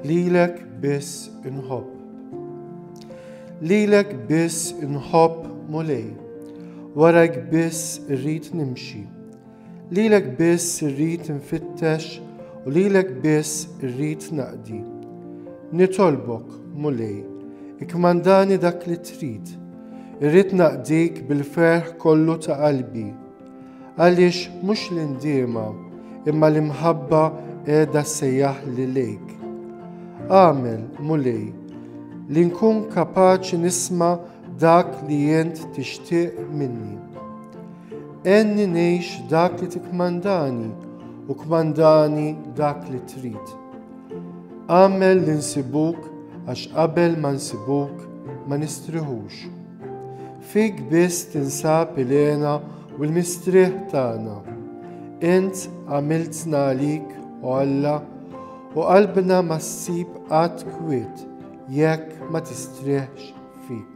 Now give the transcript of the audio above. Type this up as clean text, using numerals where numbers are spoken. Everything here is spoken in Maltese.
ليلك بس نحب، ليلك بس نحب مولاي، وراك بس نريد نمشي، ليلك بس نريد نفتش، وليلك بس نريد نقضي. نطلبك مولاي اكمنداني داك اللي تريد، irrid naqdik bil-ferħ kollu ta' qalbi, għaliex mhux l-indiema imma l-imħabba qiegħda ssejjaħ lilek. Għamel mulej li nkun kapaċi nisma' dak li jent tixtieq minni. Enni ngħix dak li tikmandani u kmandani dak li trid. Għamel li nsibuk għax qabel ma nsibuk ma nistriħux. Fik biss tinsab ilena u l-mistrieħ tagħna. Int għamiltna għalik u Alla u qalbna ma ssib qatt kwiet jekk ma tistrieħx fik.